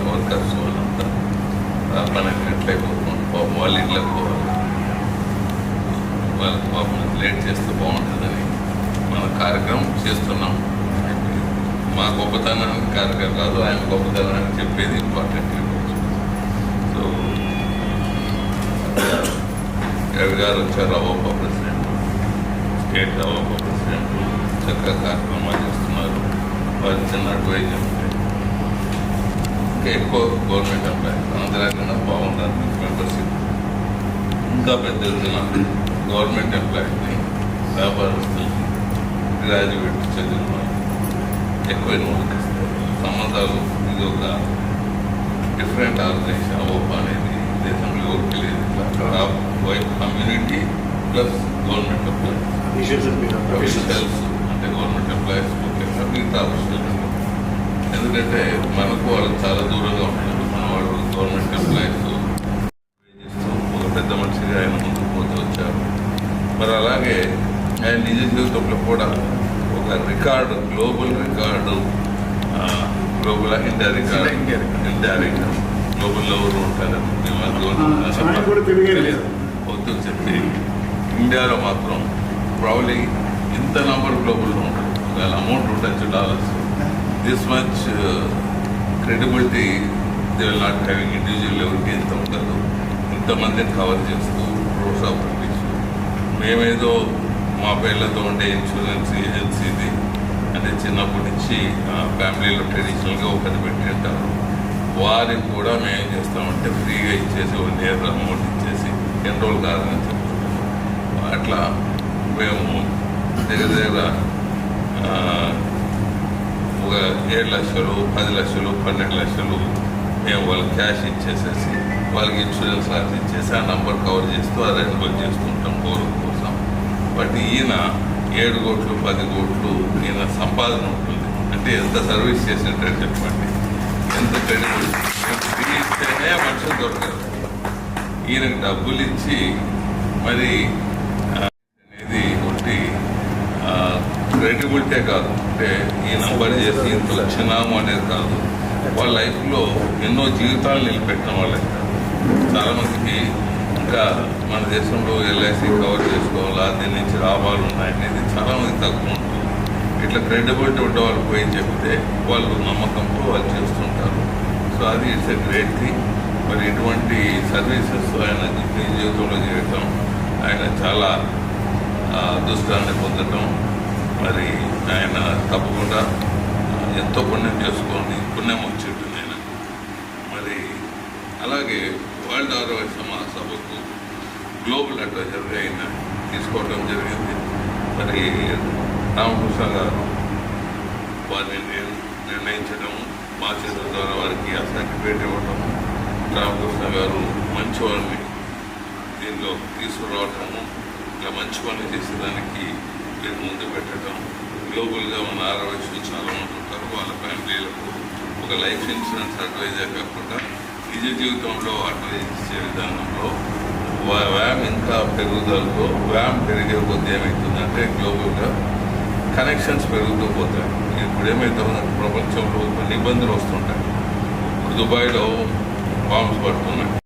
Workers వాళ్ళంతా 12 గంటలు అయిపోతుంది. పాపం వాళ్ళ ఇళ్ళకి పోవాలి, వాళ్ళకి పాపం లేట్ చేస్తే బాగుంటుందని మన కార్యక్రమం చేస్తున్నాం. మా గొప్పతనానికి కార్యక్రమం కాదు, ఆయన గొప్పతనాన్ని చెప్పేది ఇంపార్టెంట్. సో రవి గారు వచ్చారు, రవోపా ప్రెసిడెంట్, స్టేట్ రవోపా ప్రెసిడెంట్, చక్కగా కార్యక్రమాలు చేస్తున్నారు. వారి చిన్న అడ్వైజ్ ఉంటే ఇంకా ఎక్కువ గవర్నమెంట్ ఎంప్లాయీస్ అందరికన్నా బాగుండాలి. మెంబర్షిప్ ఇంకా పెద్ద ఎత్తున గవర్నమెంట్ ఎంప్లాయీస్ని, వ్యాపారస్తుల్ని, గ్రాడ్యుయేట్ చదివిన ఎక్కువ ఇన్వాల్వ్ చేస్తారు. సంబంధాలు ఇది ఒక డిఫరెంట్ ఆర్గనైజేషన్. అవోపా అనేది దేశంలో ఎవరికి లేదు. ఇట్లా wife community plus government employees, officials అంటే గవర్నమెంట్ ఎంప్లాయీస్ ముఖ్యంగా మిగతా అఫీషియల్స్. ఎందుకంటే మనకు వాళ్ళు చాలా దూరంగా ఉంటారు. మన వాళ్ళు గవర్నమెంట్ ఎంప్లాయీస్ చేస్తూ ఒక పెద్ద మనిషిగా ఆయన ముందుకు పోతూ వచ్చారు. మరి అలాగే ఆయన నిజ జీవితంలో కూడా ఒక record, global record, India record గ్లోబల్లో ఎవరు ఉంటారు వద్దు చెప్పి ఇండియాలో మాత్రం ప్రాబ్లీ ఇంత నంబర్ గ్లోబల్లో ఉంటుంది. ఒకవేళ అమౌంట్ ఉండొచ్చు dollars, this much credibility they will not having. Individual ఎవరికి ఇంత ఉండదు. ఇంతమందిని కవర్ చేస్తూ రోడ్స్ ఆఫ్ రూపీస్. మేమేదో మా పేర్లతో ఉండే ఇన్సూరెన్స్ ఏజెన్సీది అంటే చిన్నప్పటి నుంచి ఫ్యామిలీలో ట్రెడిషనల్గా ఒకటి పెట్టి ఉంటారు. వారికి కూడా మేము చేస్తామంటే ఫ్రీగా ఇచ్చేసి ఒక నేరు అమౌంట్ ఇచ్చేసి ఎన్రోల్ కాదని చెప్తున్నాం. అట్లా మేము దగ్గర ఒక 7 లక్షలు, 10 లక్షలు, 12 లక్షలు మేము వాళ్ళకి క్యాష్ ఇచ్చేసేసి వాళ్ళకి ఇన్సూరెన్స్ రాసి ఇచ్చేసి ఆ నంబర్ కవర్ చేస్తూ అది ఎన్రోల్ చేస్తుంటాం గౌరవం కోసం. బట్ ఈయన 7 కోట్లు 10 కోట్లు ఈయన సంపాదన ఉంటుంది. అంటే ఎంత సర్వీస్ చేసినట్టు చెప్పండి, ఎంత క్రెడిబుల్. ఫ్రీ ఇస్తేనే మనుషులు దొరకదు. ఈయనకు డబ్బులు ఇచ్చి మరి అనేది ఒకటి క్రెడిబిలిటీ కాదు. అంటే ఈ నంబర్ చేసి ఇంత లక్షణాము అనేది కాదు. వాళ్ళ లైఫ్లో ఎన్నో జీవితాలు నిలబెట్టిన వాళ్ళకి. చాలామందికి ఇంకా మన దేశంలో ఎల్ఐసి కవర్ చేసుకోవాలా, దీని నుంచి లాభాలు ఉన్నాయనేది చాలామంది తక్కువ ఉంటుంది. ఇట్లా క్రెడిబిలిటీ ఉండే వాళ్ళు పోయి చెప్తే వాళ్ళు నమ్మకంతో వాళ్ళు చేస్తుంటారు. సో అది ఇట్స్ ఎ గ్రేట్ థింగ్. మరి ఇటువంటి సర్వీసెస్ ఆయన జీవితంలో చేయటం, ఆయన చాలా అదృష్టాన్ని పొందటం, మరి ఆయన తప్పకుండా ఎంతో పుణ్యం చేసుకోండి, పుణ్యం వచ్చేట్టుంది ఆయన. మరి అలాగే వరల్డ్ ఆరోగ్య మహాసభకు గ్లోబల్ అడ్వైజర్గా ఆయన తీసుకోవడం జరిగింది. మరి రామకృష్ణ గారు వారిని నిర్ణయించడం, మా చేతుల ద్వారా వారికి ఆ సర్టిఫికేట్ ఇవ్వటం, రామకృష్ణ గారు మంచి వాళ్ళని దీనిలో తీసుకురావటము, ఇలా మంచి పనులు చేసేదానికి మీరు ముందు పెట్టడం. గ్లోబల్గా మన ఆరోగ్యం చాలా మంది ఉంటారు. వాళ్ళ ఫ్యామిలీలకు ఒక లైఫ్ ఇన్సూరెన్స్ అడ్వైజర్ కాకుండా నిజ జీవితంలో అడ్వైజ్ ఇచ్చే విధానంలో వ్యామ్ ఇంకా పెరుగుదలతో వ్యామ్ పెరిగే కొద్ది ఏమవుతుందంటే గ్లోబల్గా కనెక్షన్స్ పెరుగుతూ పోతాయి. ఇప్పుడు ఏమవుతుందంటే ప్రపంచంలో కొన్ని ఇబ్బందులు వస్తుంటాయి. ఇప్పుడు దుబాయ్లో బాంబ్స్ పడుతున్నాయి.